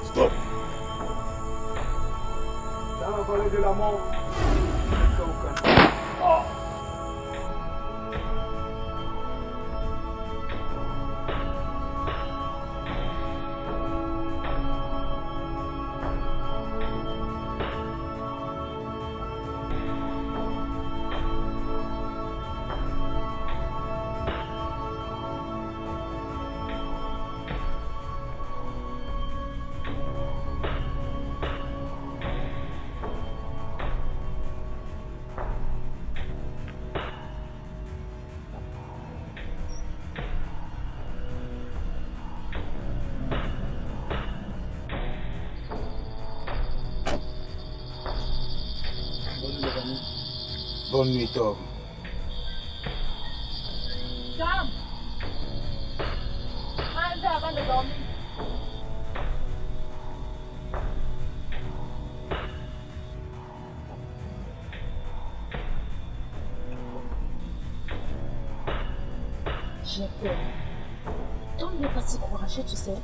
Stop. Dans la vallée de la mort, bonne nuit, Tom. Tom! Enlevez avant de dormir. J'ai peur. Tom n'est pas si courageux, tu sais.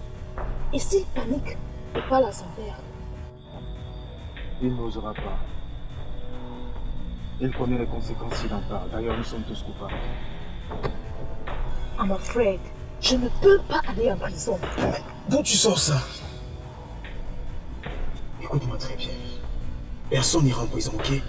Et s'il panique, il parle à son père. Il n'osera pas. Il connaît les conséquences s'il en parle. D'ailleurs, nous sommes tous coupables. I'm afraid. Je ne peux pas aller en prison. Mais d'où tu sors ça? Écoute-moi très bien. Personne n'ira en prison, ok?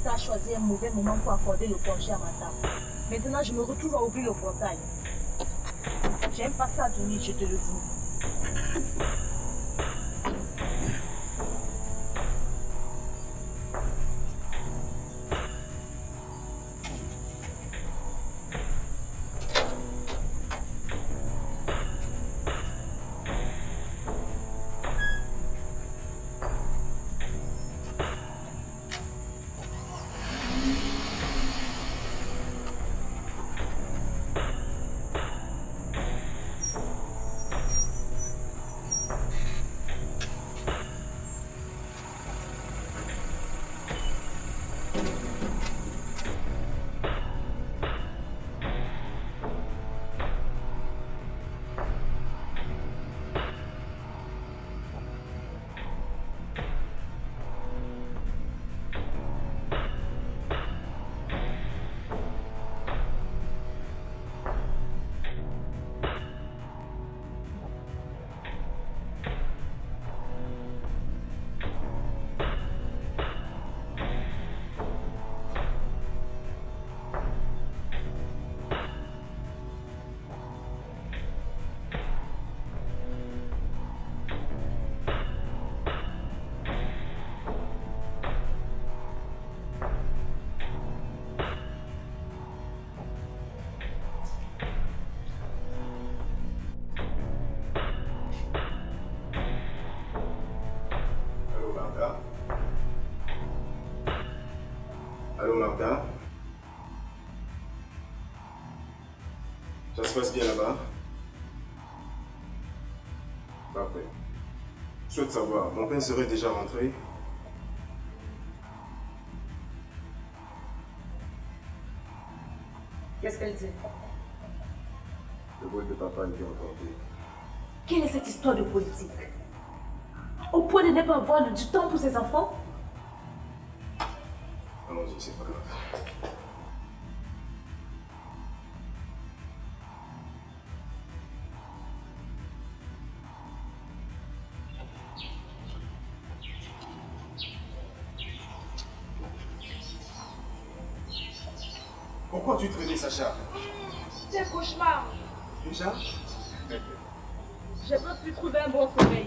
Tu as choisi un mauvais moment pour accorder le congé à ma table. Maintenant, je me retrouve à ouvrir le portail. J'aime pas ça, Johnny, je te le dis. Allô, Martha? Ça se passe bien là-bas? Parfait. Je souhaite savoir, mon père serait déjà rentré? Qu'est-ce qu'elle dit? Le vol de papa a été emporté. Quelle est cette histoire de politique? Au point de ne pas avoir du temps pour ses enfants? Allons-y, c'est pas grave. Pourquoi tu te réveilles, Sacha? C'est un cauchemar. Déjà? J'ai pas pu trouver un bon sommeil.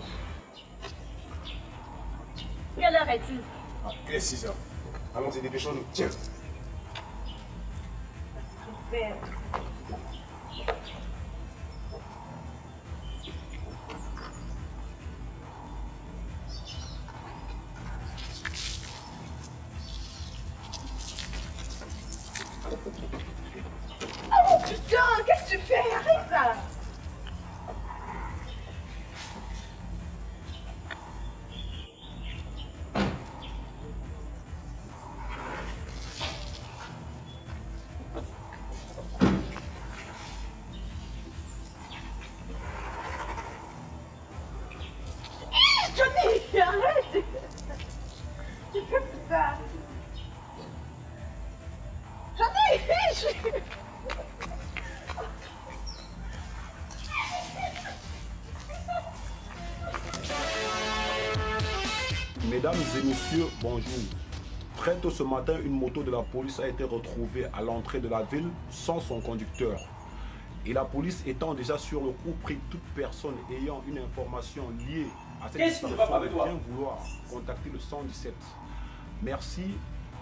Quelle heure est-il? Il est 6 heures. Allons-y, dépêchons-nous. Tiens. Super. Oh putain, qu'est-ce que tu fais? Arrête ça! Johnny, arrête! Tu fais plus ça! Johnny! Mesdames et messieurs, bonjour. Très tôt ce matin, une moto de la police a été retrouvée à l'entrée de la ville sans son conducteur. Et la police étant déjà sur le coup, prie toute personne ayant une information liée à cette disparition de bien vouloir contacter le 117. Merci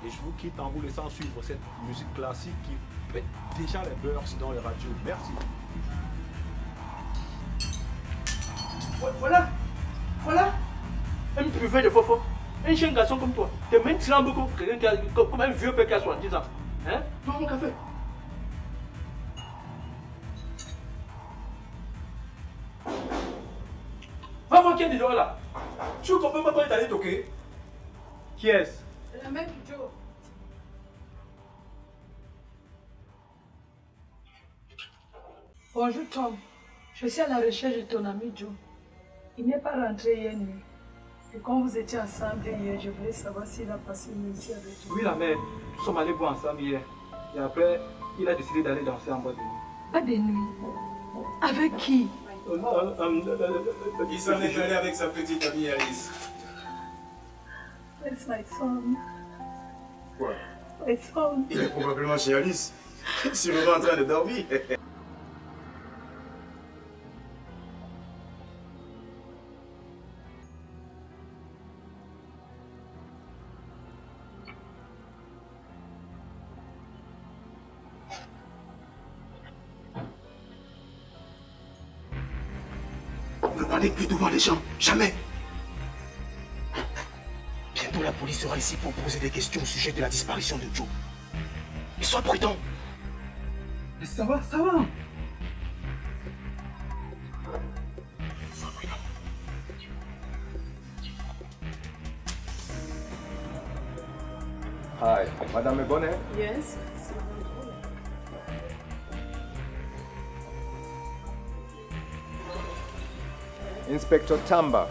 et je vous quitte en vous laissant suivre cette musique classique qui pète déjà les beurs dans les radios. Merci. Voilà. Un privé de fofo. Un jeune garçon comme toi. Tes mains tremblent comme un vieux père qui a 70 ans. Hein? Prends mon café. Va voir qui est dedans là. Tu comprends pas quand il est allé toquer? Qui est-ce? C'est la même Joe. Bonjour Tom, je suis à la recherche de ton ami Joe. Il n'est pas rentré hier nuit. Et quand vous étiez ensemble hier, je voulais savoir s'il a passé une nuit ici avec toi. Oui, la mère. Nous sommes allés boire ensemble hier. Et après, il a décidé d'aller danser en boîte de nuit. Pas de nuit. Avec qui? Il s'en est allé avec sa petite amie Alice. Where's my son? Quoi? My son. Il est probablement chez Alice. Sûrement en train de dormir. Ne parlez plus devant les gens, jamais. Bientôt la police sera ici pour poser des questions au sujet de la disparition de Joe. Et sois prudent. Mais ça va. Sois prudent. Hi, Madame Bonnet. Yes. Inspector Tamba,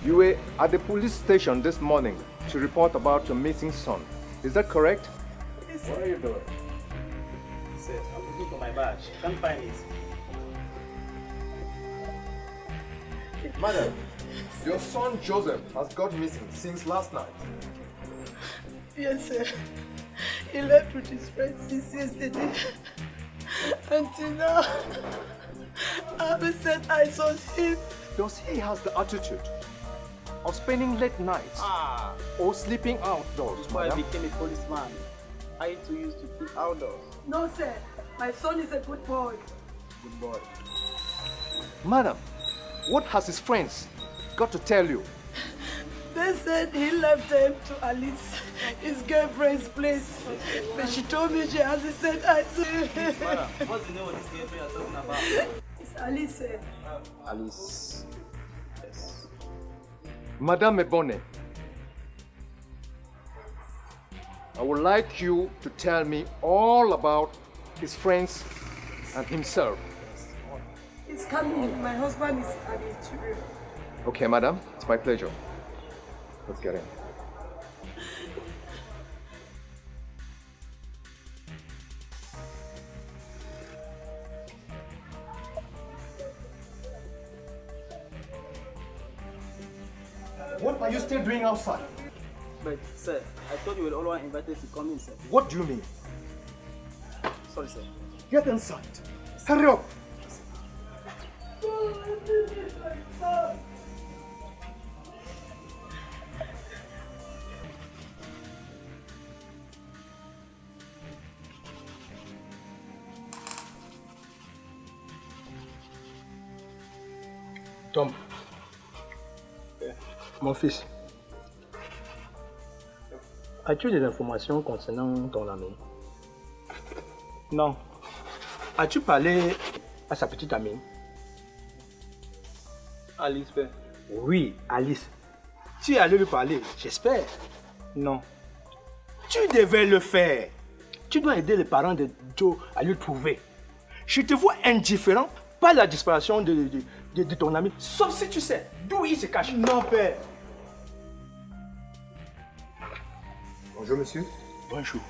you were at the police station this morning to report about your missing son. Is that correct? Yes. What are you doing? Sir, I'm looking for my badge. Can't find it. Madam, your son Joseph has got missing since last night. Yes, sir. He left with his friends since yesterday. Until now, I haven't set eyes on him. Does he have the attitude of spending late nights or sleeping outdoors, I madam? became a policeman. I too used to sleep outdoors. No, sir. My son is a good boy. Good boy. Madam, what has his friends got to tell you? They said he left them to Alice, his girlfriend's place. But she told me she hasn't said eyes on him. Madam, what's the name of this girlfriend you're talking about? It's Alice, sir. Alice. Yes. Madame Ebone, I would like you to tell me all about his friends and himself. It's coming. My husband is at the interior. Okay, madam. It's my pleasure. Let's get in. What are you still doing outside? But, sir, I thought you were all invited to come in, sir. What do you mean? Sorry, sir. Get inside. Hurry up. Tom, mon fils, as-tu des informations concernant ton ami? Non. As-tu parlé à sa petite amie? Alice, père. Oui, Alice. Tu es allé lui parler, j'espère. Non. Tu devais le faire. Tu dois aider les parents de Joe à le trouver. Je te vois indifférent par la disparition de ton ami, sauf si tu sais d'où il se cache. Non, père. Bonjour, monsieur. Bonjour.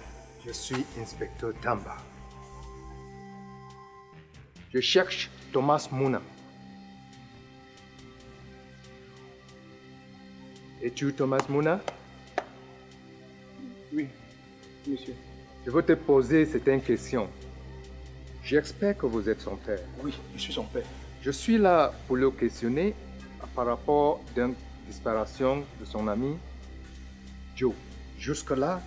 Je suis inspecteur Tamba. Je cherche Thomas Mouna. Es-tu Thomas Mouna? Oui, monsieur. Je veux te poser certaines questions. J'espère que vous êtes son père. Oui, je suis son père. Je suis là pour le questionner par rapport à la disparition de son ami Joe. Jusque-là,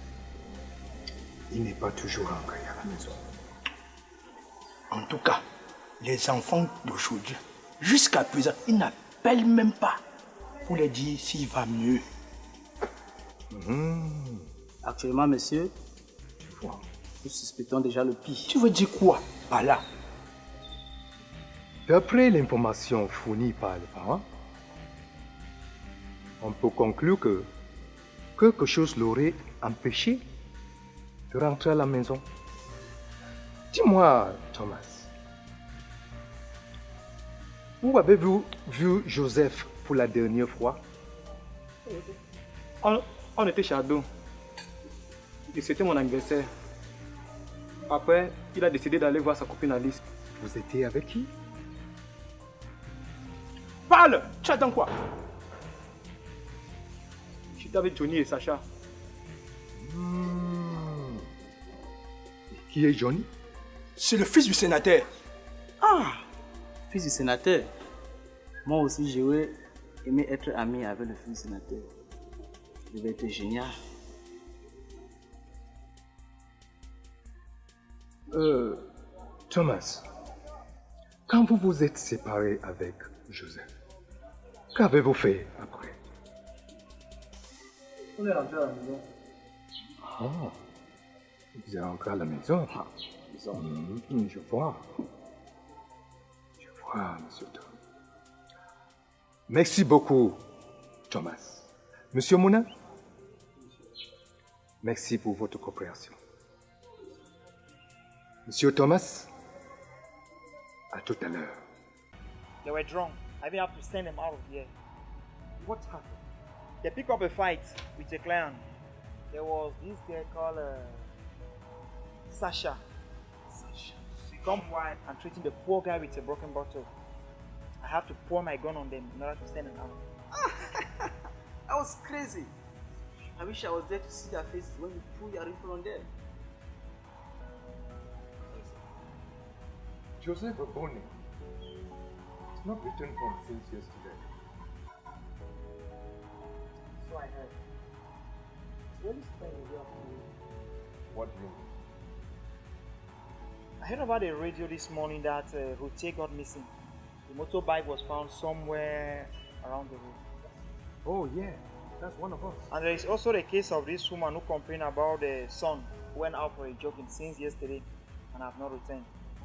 il n'est pas toujours rentré à la maison. En tout cas, les enfants d'aujourd'hui, jusqu'à présent, ils n'appellent même pas pour leur dire s'il va mieux. Actuellement, monsieur, nous suspectons déjà le pire. Tu veux dire quoi par là? D'après l'information fournie par les parents, on peut conclure que quelque chose l'aurait empêché de rentrer à la maison. Dis-moi, Thomas, où avez-vous vu Joseph pour la dernière fois? On était chez Ado. Et c'était mon anniversaire. Après, il a décidé d'aller voir sa copine Alice. Vous étiez avec qui? Parle! Tu attends quoi? J'étais avec Johnny et Sacha. Qui est Johnny? C'est le fils du sénateur. Ah! Fils du sénateur. Moi aussi, j'aurais aimé être ami avec le fils du sénateur. Ça devait être génial. Thomas, quand vous vous êtes séparé avec Joseph, qu'avez-vous fait après? On est rentré à la maison. Ah, vous êtes rentré à la maison? Je vois. Je vois, monsieur Tom. Merci beaucoup, Thomas. Monsieur Mouna, merci pour votre coopération. Monsieur Thomas, à tout à l'heure. They were drunk. I even have to send them out of here. What happened? They picked up a fight with a client. There was this girl called Sasha. She come wide and treating the poor guy with a broken bottle. I have to pour my gun on them in order to send them out. That was crazy. I wish I was there to see their faces when you pull your rifle on them. Joseph Boni, it's not returned home since yesterday. So I heard. It's really strange here for me. What do you mean? I heard about the radio this morning that Routier got missing. The motorbike was found somewhere around the road. Oh yeah, that's one of us. And there is also the case of this woman who complained about the son who went out for a jogging since yesterday and have not returned.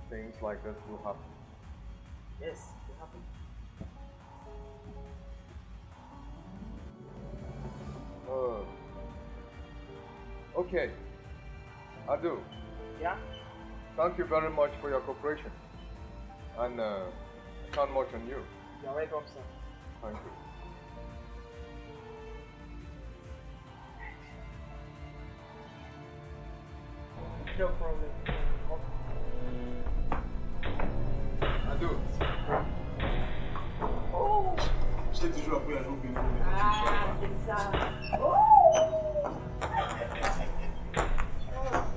Things like this will happen. Yes, it happened. Okay. Adu, Yeah? thank you very much for your cooperation. And Not much on you. You're welcome, sir. Thank you. No problem. Ado. Oh! Je t'ai toujours appris à jouer au piano. Ah, c'est ça. Oh!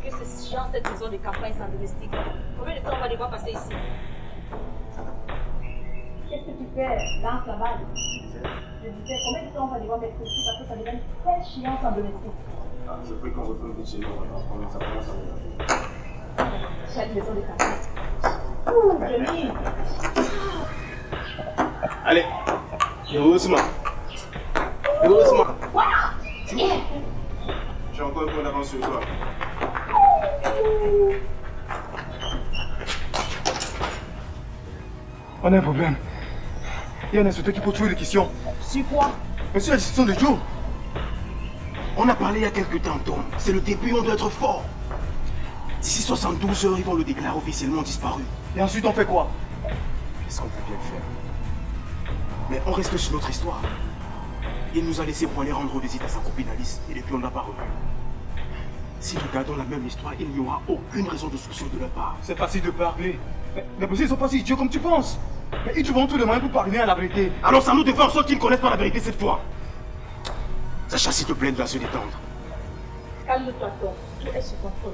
Que c'est chiant cette maison de campagne sans domestique. Combien de temps on va devoir passer ici? Qu'est-ce que tu fais? Lance la balle. Je disais, combien de temps on va devoir mettre ici parce que ça devient très chiant sans domestique. Ah, je prie qu'on retourne vite chez nous, parce que ça commence à m'énerver. Chaque maison de campagne. Ouh, Johnny! Allez, heureusement. Heureusement. J'ai encore un peu d'avance sur toi. On a un problème. Il y a un inspecteur qui pose toujours des questions. Sur quoi? Mais sur la décision de Joe. On a parlé il y a quelques temps, Tom. C'est le début, on doit être fort. D'ici 72 heures, ils vont le déclarer officiellement disparu. Et ensuite, on fait quoi? Qu'est-ce qu'on peut bien faire? Mais on reste sur notre histoire. Il nous a laissé pour aller rendre visite à sa copine Alice, et depuis on ne l'a pas revu. Si nous gardons la même histoire, il n'y aura aucune raison de soupçon de leur part. C'est facile de parler. Mais les policiers ne sont pas si idiots comme tu penses. Mais ils trouveront tous les moyens pour parvenir à la vérité. Alors ça nous devait en sorte qu'ils ne connaissent pas la vérité cette fois. Sacha, s'il te plaît, doit se détendre. Calme-toi, Tom. Tout est sous contrôle.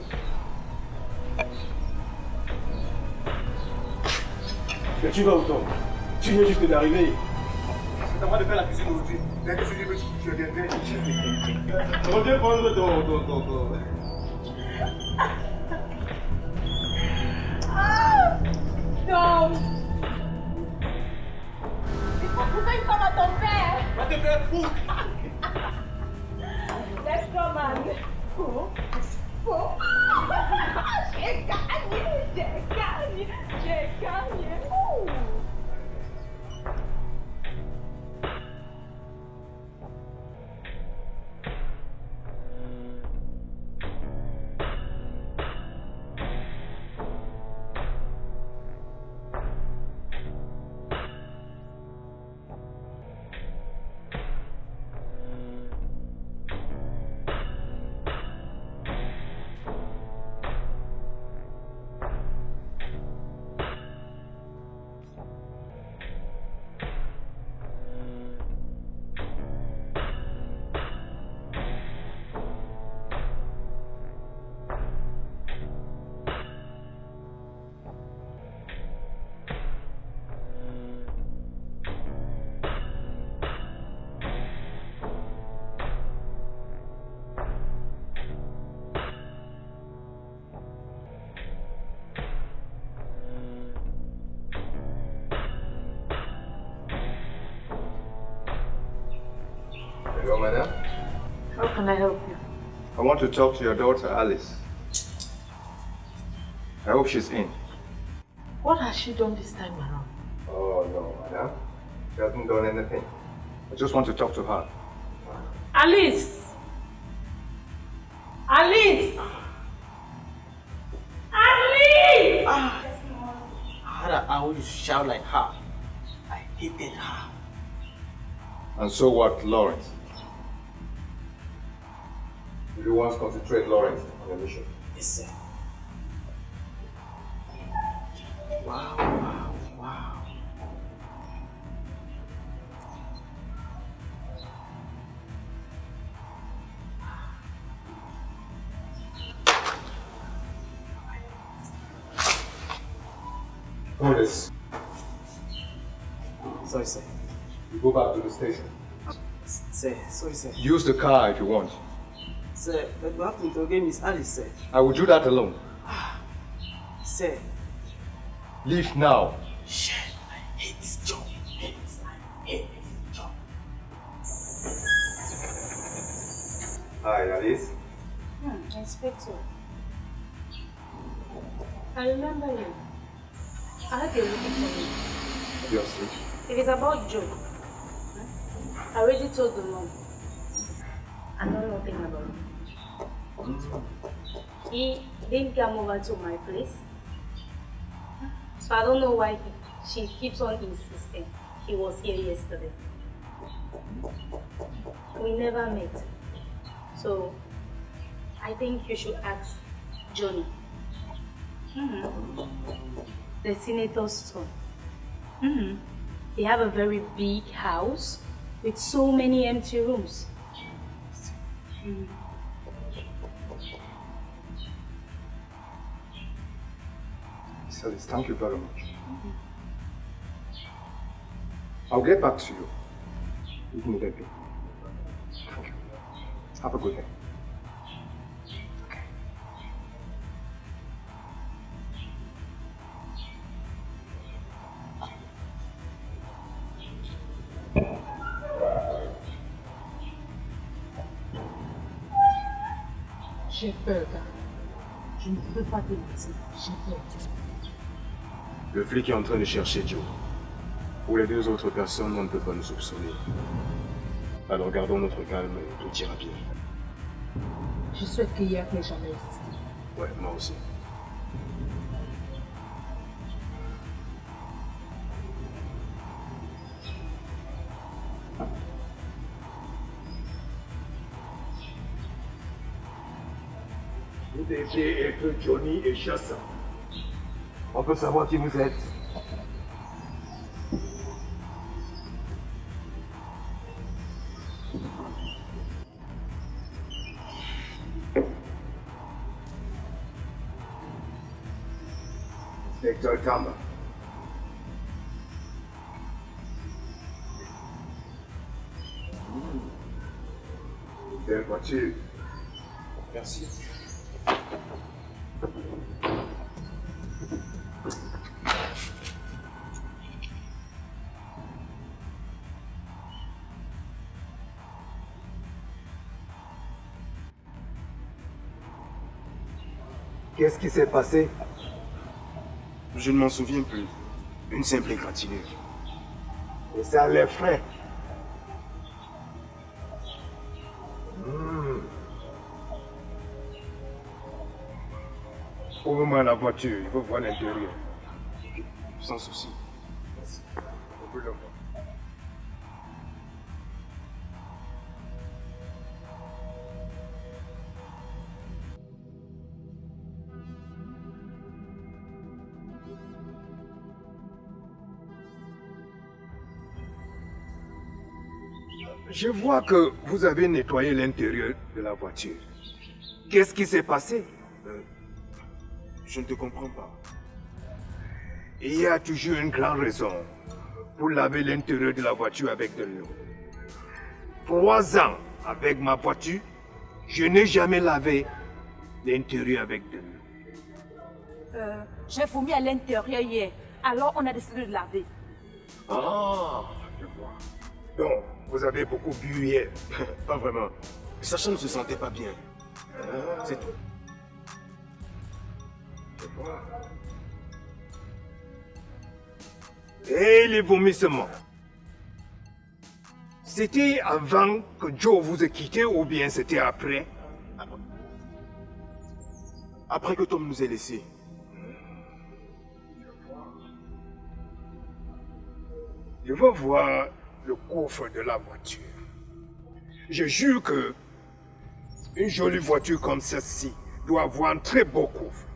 Mais tu vas où, Tom? Tu viens juste d'arriver. C'est à moi de faire la cuisine aujourd'hui. Dès que je dis petit, je viendrai. Reviens prendre ton... Ah! Tom! Il faut trouver une femme à ton père! Va te faire fou! Let's go, man! Fou! Fou! J'ai gagné! J'ai gagné! J'ai gagné! Ouh. Hello, madam. How can I help you? I want to talk to your daughter, Alice. I hope she's in. What has she done this time around? Oh, no, madam. She hasn't done anything. I just want to talk to her. Alice! Alice! Alice! How did I always shout like her? I hated her. And so what, Lawrence? Do you want to concentrate, Lawrence, on the mission? Yes, sir. Wow, wow, wow. Notice. Sorry, sir. You go back to the station. Sir, sorry, sir. Use the car if you want. Sir, but we have to interrogate Miss Alice, sir. I will do that alone. Sir. Leave now. Shit, I hate this job. I hate this job. Hi, Alice. Inspector. I remember you. I heard you're looking for me. Obviously. It is about Joe. I already told the mom. I know nothing about him. He didn't come over to my place. So I don't know why She keeps on insisting. He was here yesterday. We never met. So, I think you should ask Johnny. The senator's son. They have a very big house with so many empty rooms. Celeste, thank you very much. I'll get back to you immediately. Thank you. Have a good day. J'ai peur, gars. Je ne peux pas te laisser. J'ai peur. Le flic est en train de chercher Joe. Pour les deux autres personnes, on ne peut pas nous soupçonner. Alors gardons notre calme et tout ira bien. Je souhaite que hier n'ait jamais existé. Ouais, moi aussi. Vous devriez être Johnny et Chassa. On peut savoir qui vous êtes. Inspecteur Tamba. Belle voiture. Merci. Qu'est-ce qui s'est passé? Je ne m'en souviens plus. Une simple égratignure. Et ça les frais. Ouvre-moi la voiture, il faut voir l'intérieur. Sans souci. Merci. On peut le voir. Je vois que vous avez nettoyé l'intérieur de la voiture. Qu'est-ce qui s'est passé? Je ne te comprends pas. Il y a toujours une grande raison pour laver l'intérieur de la voiture avec de l'eau. 3 ans avec ma voiture, je n'ai jamais lavé l'intérieur avec de l'eau. J'ai vomi à l'intérieur hier. Alors on a décidé de laver. Ah, je vois. Donc, vous avez beaucoup bu hier. Pas vraiment. Sacha ne se sentait pas bien. C'est tout. Je vois. Et les vomissements. C'était avant que Joe vous ait quitté ou bien c'était après? Après que Tom nous ait laissés. Je veux voir le coffre de la voiture. Je jure que une jolie voiture comme celle-ci doit avoir un très beau coffre.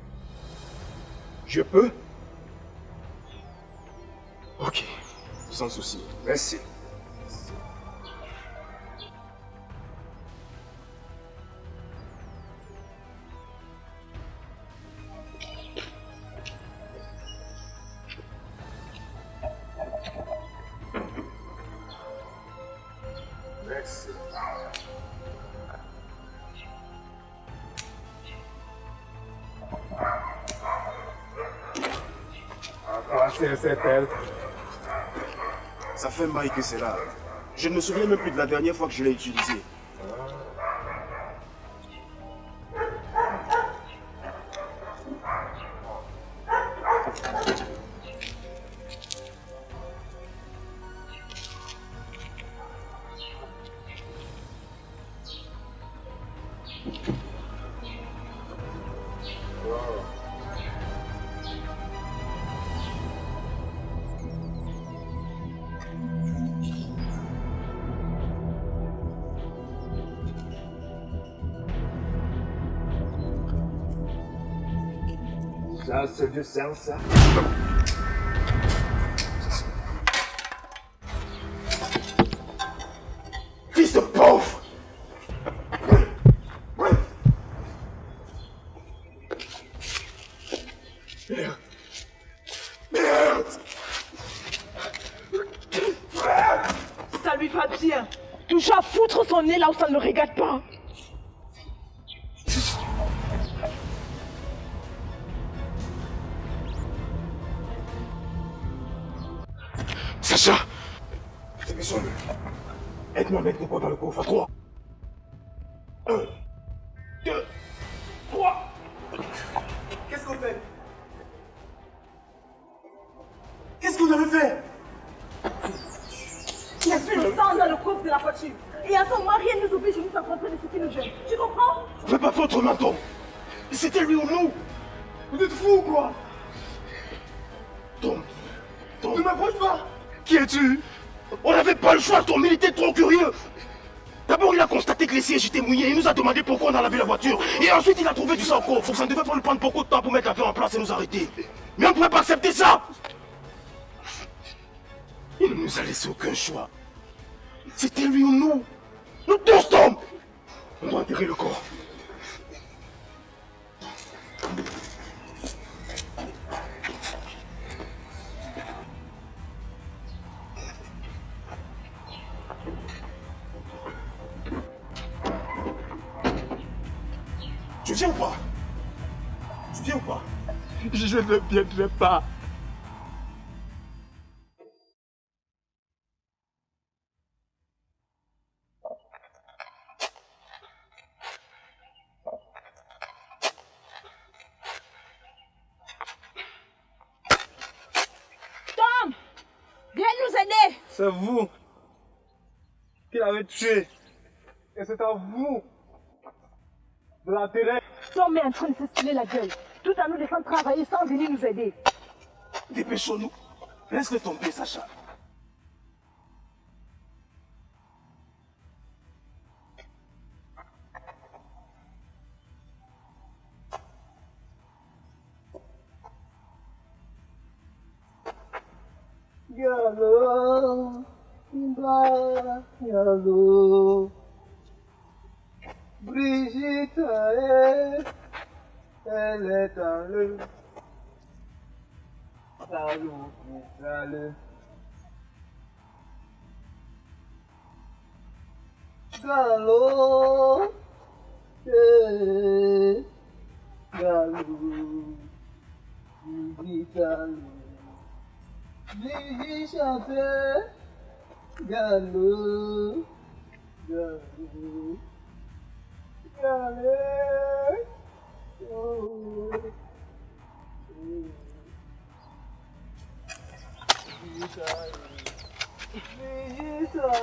Je peux? Ok, sans souci. Merci. Merci. C'est elle. Ça fait un bail que c'est là. Je ne me souviens même plus de la dernière fois que je l'ai utilisé. Ça, c'est du sang, ça. Fils de pauvre! Merde! Merde! Ça lui va bien. Toujours à foutre son nez là où ça ne le regarde pas. Sacha! Dépêchons-le. Aide-moi à mettre les poids dans le coffre à 3. 1, 2, 3. Qu'est-ce qu'on fait? Qu'est-ce que vous avez fait? Il y a plus le sang dans le coffre de la voiture. Et à ce moment, rien ne nous oblige de nous rencontrer de ce qui nous gêne. Tu comprends? Vous ne pouvez pas faire autrement, Tom. C'était lui ou nous. Vous êtes fous ou quoi? Tom. Ne m'approche pas! Qui es-tu? On n'avait pas le choix, Tom, il était trop curieux. D'abord, il a constaté que les sièges étaient mouillés. Il nous a demandé pourquoi on a lavé la voiture. Et ensuite, il a trouvé du sang au coffre. Ça ne devait pas nous prendre beaucoup de temps pour mettre l'affaire en place et nous arrêter. Mais on ne pouvait pas accepter ça. Il ne nous a laissé aucun choix. C'était lui ou nous. Nous tous, Tom. On doit enterrer le corps. Tu viens ou pas? Tu viens ou pas? Je ne viendrai pas. Tom! Viens nous aider! C'est vous qui l'avez tué. Et c'est à vous de l'enterrer. Tom est en train de se styler la gueule, tout en nous laissant travailler sans venir nous aider. Dépêchons-nous. Laisse-le tomber, Sacha. Gallo, Gallo, Brigitte, elle est dans le salon, Gallo, Gallo, Gallo, Brigitte, Gallo. Vivi chanter, galop, galop, galop, oh,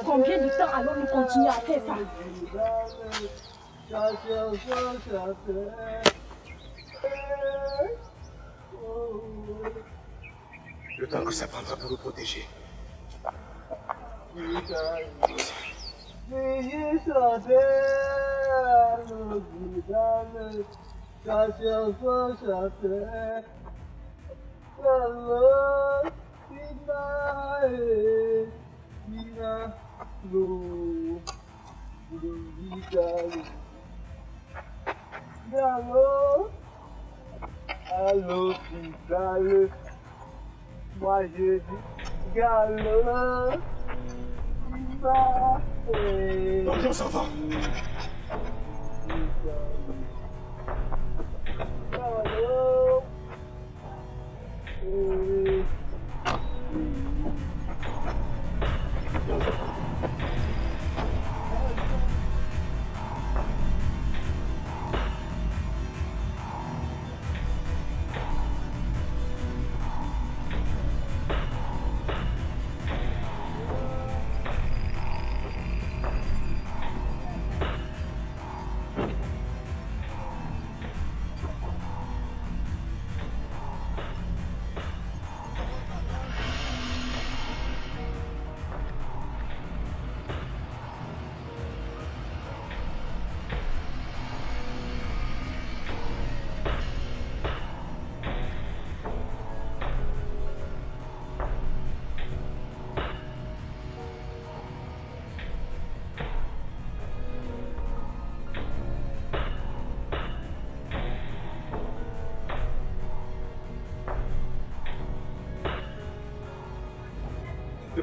Combien de temps allons-nous continuer à faire ça? Le temps que ça prendra pour nous protéger. Allô, allô. Moi je dis galop, Non, viens, ça va. Galop,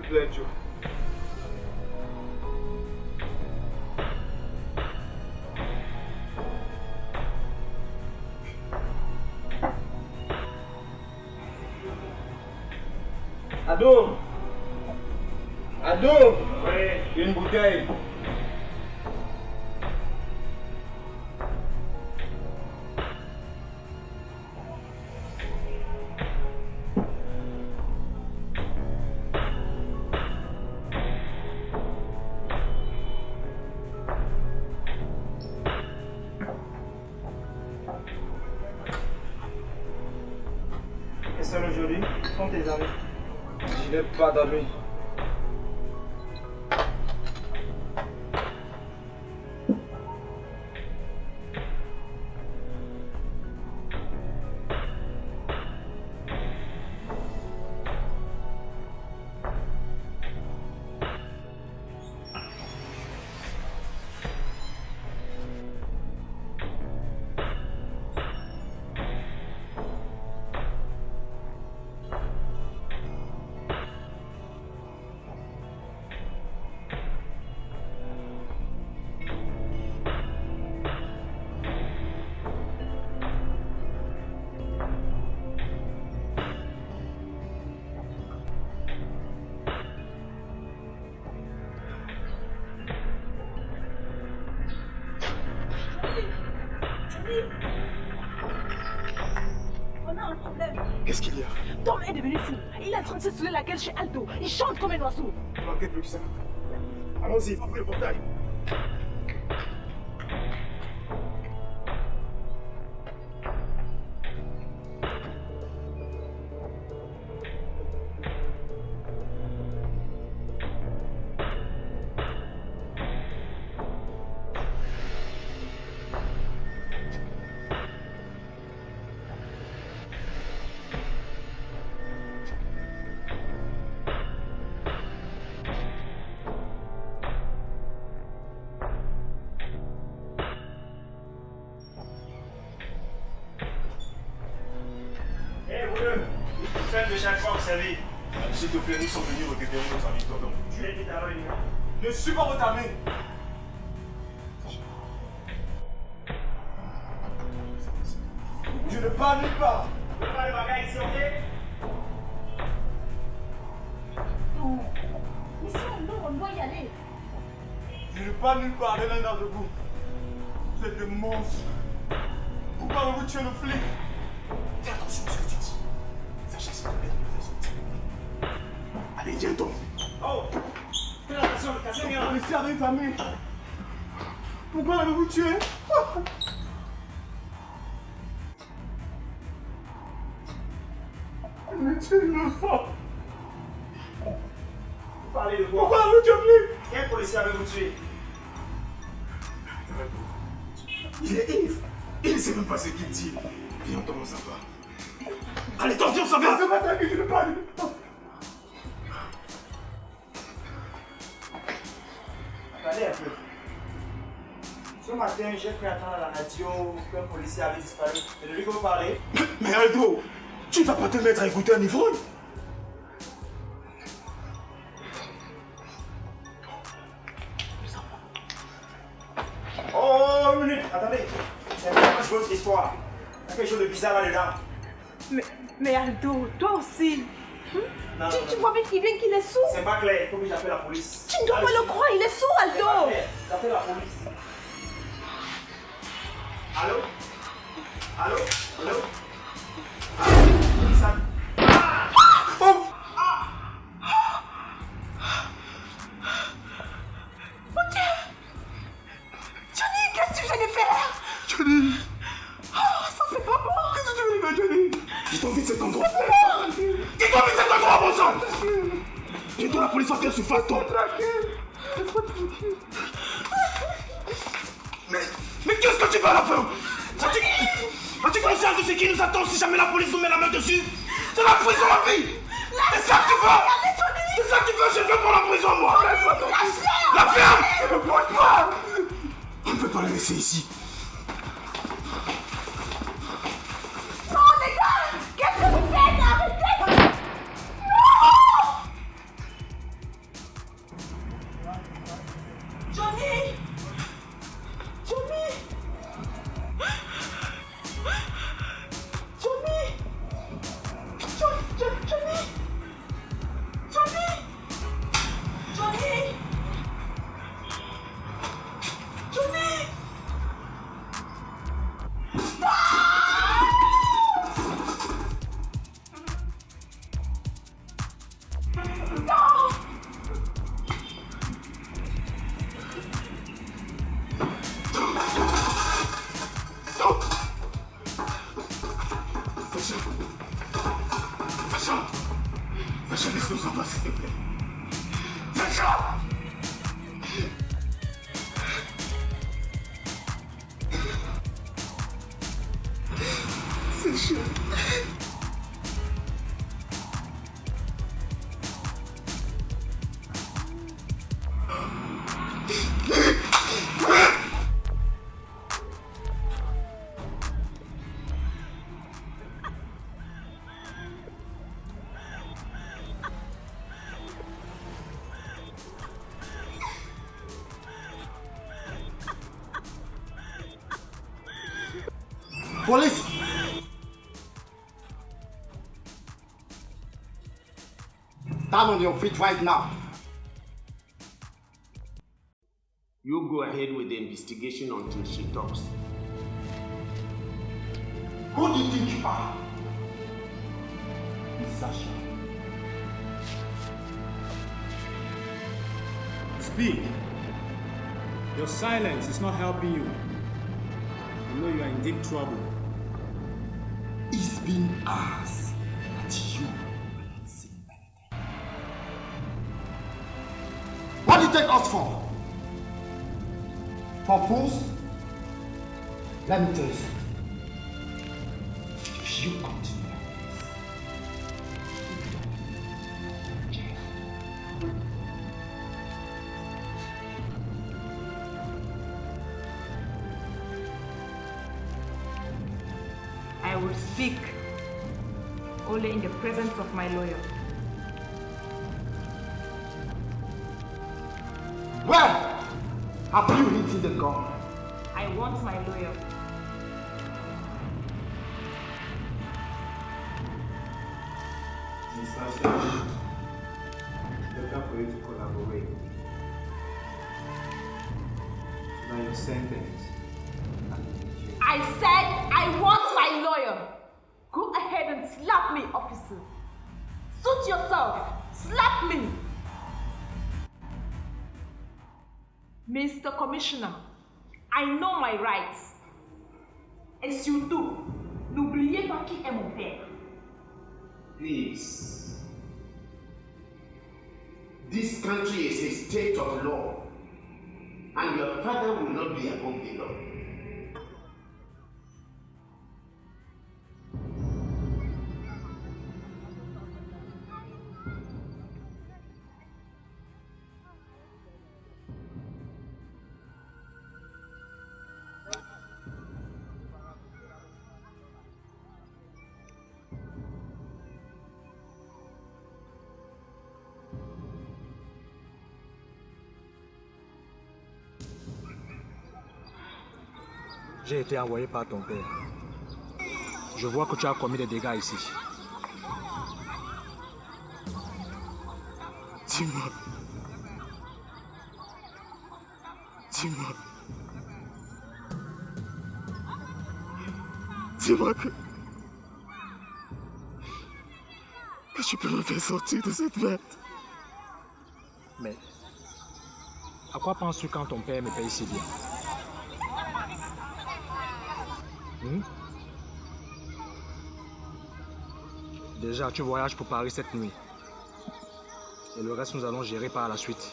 plaît, Joe. Ado! Ado! Oui. Une bouteille. Et seul aujourd'hui, sont tes amis. Je n'ai pas d'amis. On a un problème. Qu'est-ce qu'il y a? Tom est devenu fou. Il est en train de se saouler la gueule chez Aldo. Il chante comme un oiseau. Ne manquez plus que ça. Allons-y, ouvrez le portail. De chaque fois, vous savez. S'il te plaît, nous sommes venus récupérer nos amis, pardon. Je l'ai dit tout à l'heure, les gars. Ne suis pas votre ami. Je ne parle pas. Vous ne parlez pas ici, ok? Non. Mais si on doit y aller. Je ne parle nulle part de l'un d'entre vous. Vous êtes des monstres. Pourquoi avez-vous tué le flic? Fais attention à ce que tu dis. Sacha, s'il te plaît, de me faire sortir. Allez, viens-toi. Oh! Fais attention, le casser bien. Laissez avec famille. Pourquoi l'avez-vous tué? Mais tu es innocent. Vous parlez de quoi? Pourquoi l'avez-vous tué le flic? Quel policier avez-vous tué? Il est ivre. Il ne sait même pas ce qu'il dit. Viens, comment ça va? Allez, viens, ça va. Ce matin que je ne parle pas. Attendez un peu. Ce matin, j'ai pris entendre à la radio qu'un policier avait disparu. C'est de lui que vous parlez? Mais Aldo, tu ne vas pas te mettre à écouter un ivrogne. Oh, une minute, attendez. C'est vraiment votre histoire. Il y a quelque chose de bizarre là-dedans. Mais Aldo, toi aussi. Non, Tu vois bien qu'il est sourd. c'est pas clair. Il faut que j'appelle la police. Tu ne dois pas le croire, il est sourd, Aldo. J'appelle la police. Allô? Allô? Allô? Ça... Oh! Mon Dieu! Johnny, qu'est-ce que tu viens de faire? Johnny! Oh, ça c'est pas bon! Qu'est-ce que tu veux faire, Johnny? J'ai envie de cet endroit. J'ai envie de cet endroit, mon sang! Bientôt la police va faire surface, toi! Mais qu'est-ce que tu vas à la fin? As-tu conscience de ce qui nous attend si jamais la police nous met la main dessus? C'est la prison à vie! C'est ça que tu veux? C'est ça que tu veux? Je veux pour la prison, moi! La ferme! Ne me bouge pas! On ne peut pas la laisser ici. Non, les gars! Qu'est-ce que vous faites? Arrêtez! Sacha, laisse-nous en passer, s'il te plaît. Sacha! Sacha. Police! Stand on your feet right now. You go ahead with the investigation until she talks. Who do you think you are? Miss Sasha. Speak. Your silence is not helping you. You know you are in deep trouble. It's been hours that you are not saying anything. What do you take us for? For fools? Let me tell you something. If you continue like this, I will speak only in the presence of my lawyer. Where have you hidden the gun? I want my lawyer. Mr. Sasha, it's better for you to collaborate. Now your sentence. I said I want my lawyer. Go ahead and slap me, officer. Suit yourself. Slap me. Mr. Commissioner, I know my rights. Et surtout, n'oubliez pas qui est mon père. Please. This country is a state of law, and your father will not be above the law. J'ai été envoyé par ton père. Je vois que tu as commis des dégâts ici. Dis-moi. Dis-moi. Dis-moi que tu peux me faire sortir de cette merde. Mais à quoi penses-tu quand ton père me paye si bien? Déjà, tu voyages pour Paris cette nuit. Et le reste, nous allons gérer par la suite.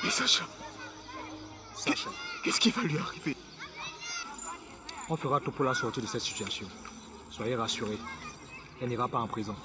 Et Sacha? Qu'est-ce qui va lui arriver? On fera tout pour la sortir de cette situation. Soyez rassurés. Elle n'ira pas en prison.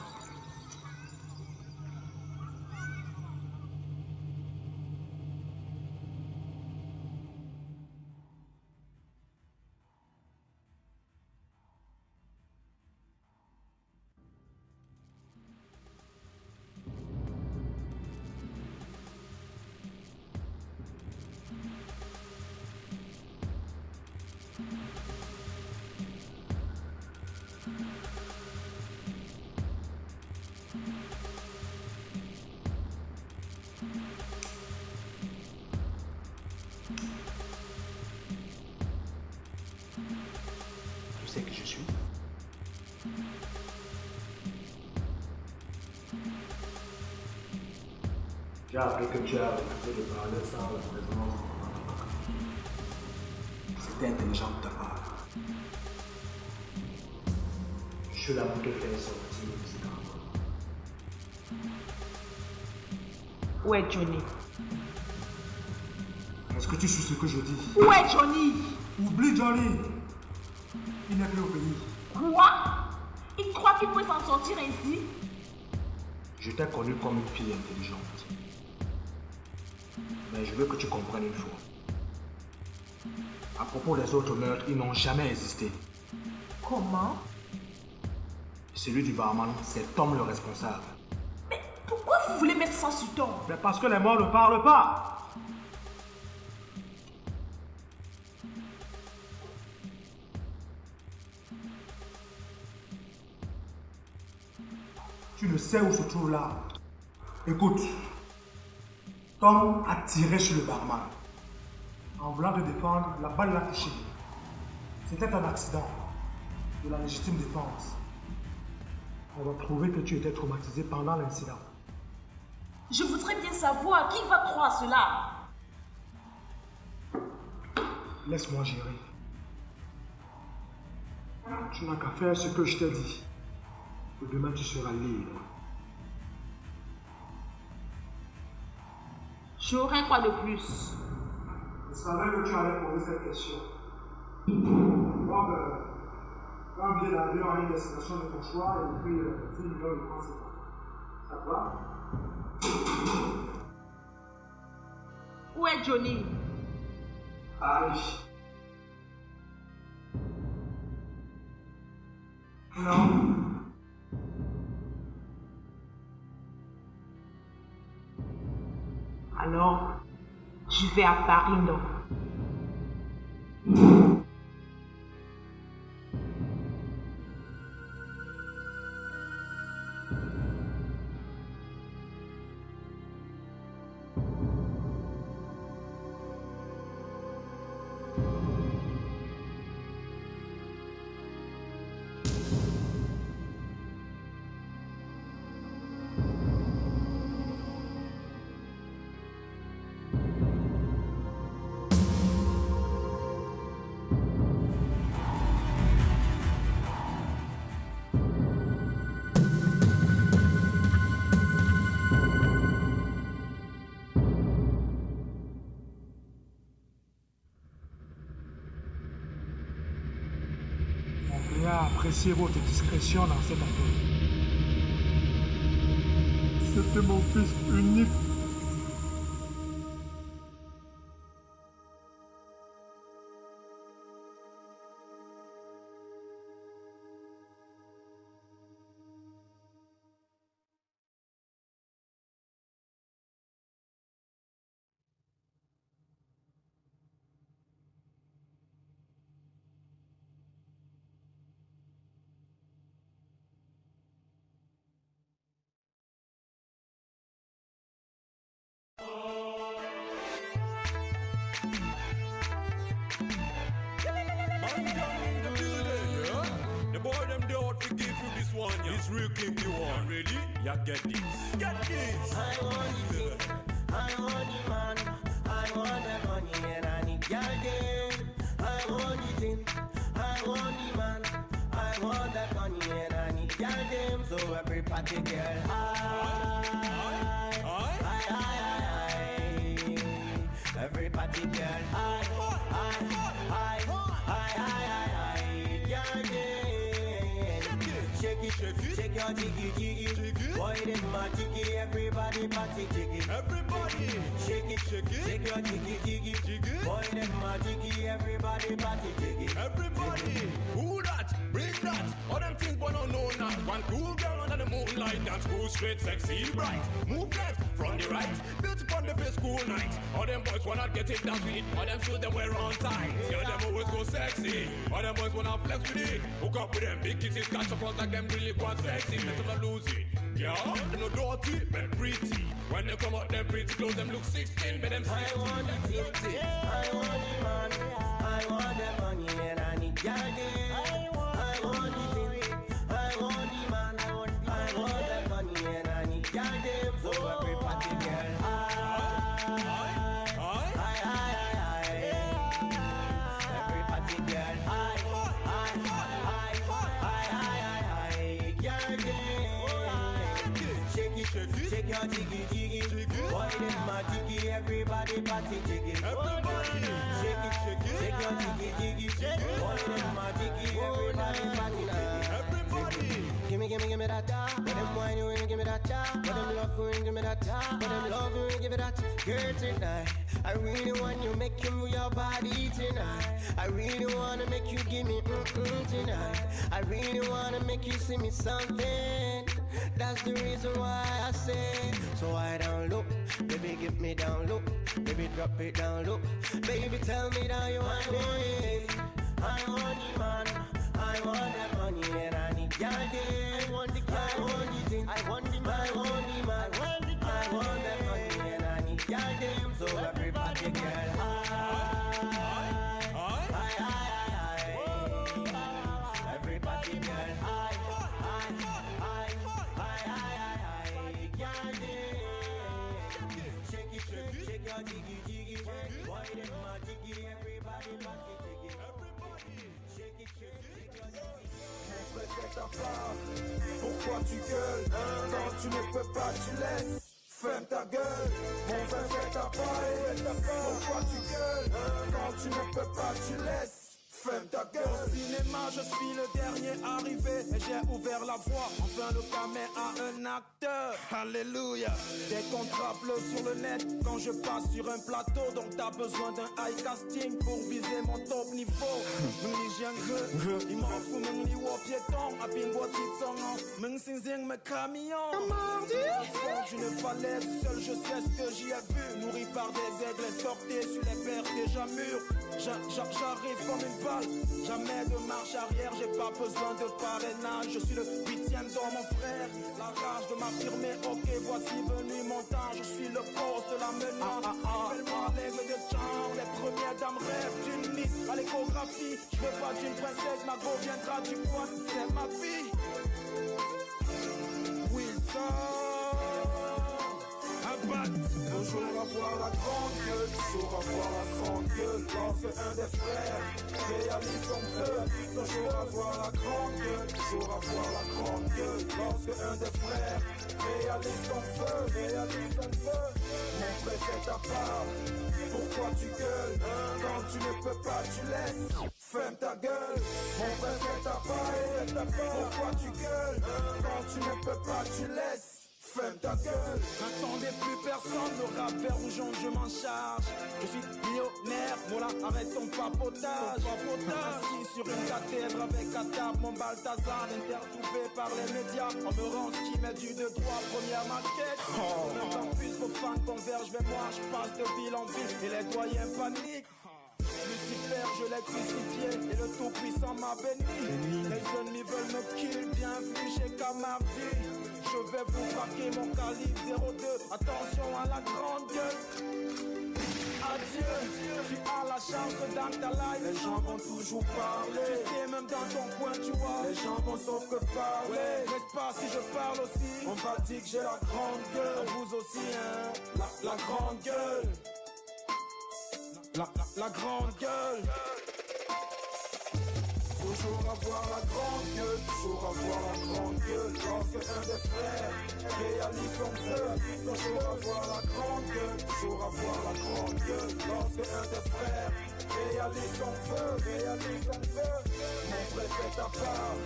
Tu sais qui je suis? J'ai appris que tu as refusé de parler sans la présence. C'était intelligent de ta part. suis là pour te faire sortir ici. Où est Johnny? Est-ce que tu suis ce que je dis? Où est Johnny? Oublie Johnny. Il n'est plus au pays. Quoi? Il croit qu'il peut s'en sortir ainsi? Je t'ai connu comme une fille intelligente. Mais je veux que tu comprennes une fois. À propos des autres meurtres, ils n'ont jamais existé. Comment? Celui du barman, c'est Tom le responsable. Mais pourquoi vous voulez mettre ça sur Tom? Mais parce que les morts ne parlent pas. Tu ne sais où se trouve l'arme. Écoute, Tom a tiré sur le barman. En voulant te défendre, la balle l'a touché. C'était un accident de la légitime défense. On va prouver que tu étais traumatisé pendant l'incident. Je voudrais bien savoir qui va croire cela. Laisse-moi gérer. Tu n'as qu'à faire ce que je t'ai dit. Et demain, tu seras libre. J'aurais quoi de plus? Je savais que tu allais poser cette question. Donc, un billet d'avion à une destination de ton choix et puis 10 millions de francs CFA. Ça te va? Où est Johnny? Aïe. Non. Alors, je vais à Paris, non? Appréciez votre discrétion dans cette affaire. C'était mon fils unique. This real kinky one. Ready? Yeah, get this. Get this. I want it. I want it, man. I want that money and I need your game. I want it in. I want it, man. I want that money and I need your game. So every party girl, every party girl, your game. Shake your jiggy jiggy. Boy, them my jiggy. Everybody party jiggy. Everybody. Shake it. Shake your jiggy jiggy. Boy, them my jiggy. Everybody party jiggy. Everybody. Who that? Bring that. All them things but don't know not. One cool girl under the moonlight. Dance cool, straight, sexy, bright. Move left from the right. Built upon the face, cool night. All them boys wanna get it down with it. All them shoes them wear on tight. Yeah, them always go sexy. All them boys wanna flex with it. Hook up with them big kitties, catch up like them really quite sexy. Let them not lose it. Yeah, they no dirty, but pretty. When they come out, them pretty clothes, them look 16, but them 16. I want it, I want it, man. I want that money and I need your game. I want it, I want it, man. I want that money and I need your game. So every party girl, every party girl, your jiggy jiggy. Boy, them a jiggy, everybody party jiggy. Everybody, shake it, shake it, shake your jiggy jiggy. Boy, them a jiggy, everybody party jiggy. Everybody, give me that da. Let them wine you and give me that da. Let them love you and give me that da. Let them love you and give me that. Girl tonight, I really want you make you move your body tonight. I really wanna make you give me tonight. I really wanna make you see me something. That's the reason why I say. So I down low, baby give me down low, baby drop it down low. Baby tell me that you want it. I want the man, I want that money and I need your day. I want the car, I want the thing, I want the man, I want the man, I want that money and I need your day. So everybody get high, everybody get high. Fais ta part. Pourquoi tu gueules quand tu ne peux pas, tu laisses. Ferme ta gueule, mon frère fais ta part. Pourquoi tu gueules quand tu ne peux pas, tu laisses. Ferme ta gueule. Au cinéma, je suis le dernier arrivé et j'ai ouvert la voie. Enfin le caméra à un acteur. Alléluia. Des contrats bleus sur le net quand je passe sur un plateau. Donc t'as besoin d'un high casting pour viser mon top niveau. Mung jiang ge, il m'en fout mung li wo piéton. A bin wo tit song mung sing sing me camion. Au fond d'une falaise, seul je sais ce que j'y ai vu. Nourri par des aigles escortés sur les berges déjà mûrs. J'arrive comme une balle, jamais de marche arrière, j'ai pas besoin de parrainage. Je suis le 8e dans mon frère, la rage de m'affirmer, ok voici venu mon temps. Je suis le boss de la menace, appelle-moi l'aigle de Tchang. Les premières dames rêvent d'une Miss à l'échographie. Je veux pas d'une princesse, ma go viendra du coin, c'est ma vie. Wilson, toujours avoir la grande gueule, toujours avoir la grande gueule. Lorsque un des frères réalise son feu, toujours avoir la grande gueule, toujours avoir la grande gueule. Lorsque un des frères réalise son feu, mon frère fais ta part. Pourquoi tu gueules quand tu ne peux pas, tu laisses. Ferme ta gueule, mon frère fais ta part. Pourquoi tu gueules quand tu ne peux pas, tu laisses. Ferme ta gueule. N'attendez plus personne, le rappeur ou jaune, je m'en charge. Je suis millionnaire, voilà, arrête ton papotage. Assis sur une cathèdre avec à table mon Balthazar. Interviewé par les médias, on me rend ce qui m'est dû de droit. Première maquette, même en plus vos fans convergent vers moi. Je passe de ville en ville et les doyens paniquent. Lucifer, je l'ai crucifié et le tout-puissant m'a béni. Les ennemis veulent me kill, bienvenue chez Camardi. Je vais vous braquer mon calibre 02. Attention à la grande gueule. Adieu, tu as la chance dans ta life. Les gens vont toujours parler. Tu sais même dans ton coin tu vois. Les gens vont sauf que parler. N'est-ce pas si je parle aussi. On va dire que j'ai la grande gueule. Vous aussi hein. La grande gueule. La grande gueule. Toujours avoir la grande gueule, toujours avoir la grande gueule. Lorsque un des frères réalise son feu, toujours avoir la grande gueule, toujours avoir la grande gueule. Lorsque un des frères réalise son feu, mon frère fais ta part.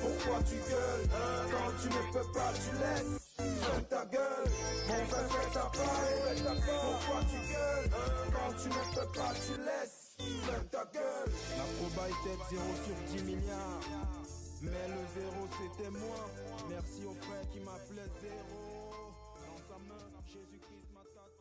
Pourquoi tu gueules quand tu ne peux pas, tu laisses. Ferme ta gueule, mon frère fais ta part. Pourquoi tu gueules quand tu ne peux pas, tu laisses. Ferme ta gueule. La probabilité de 0 sur 10 milliards. Mais le 0 c'était moi. Merci au frère qui m'appelait 0.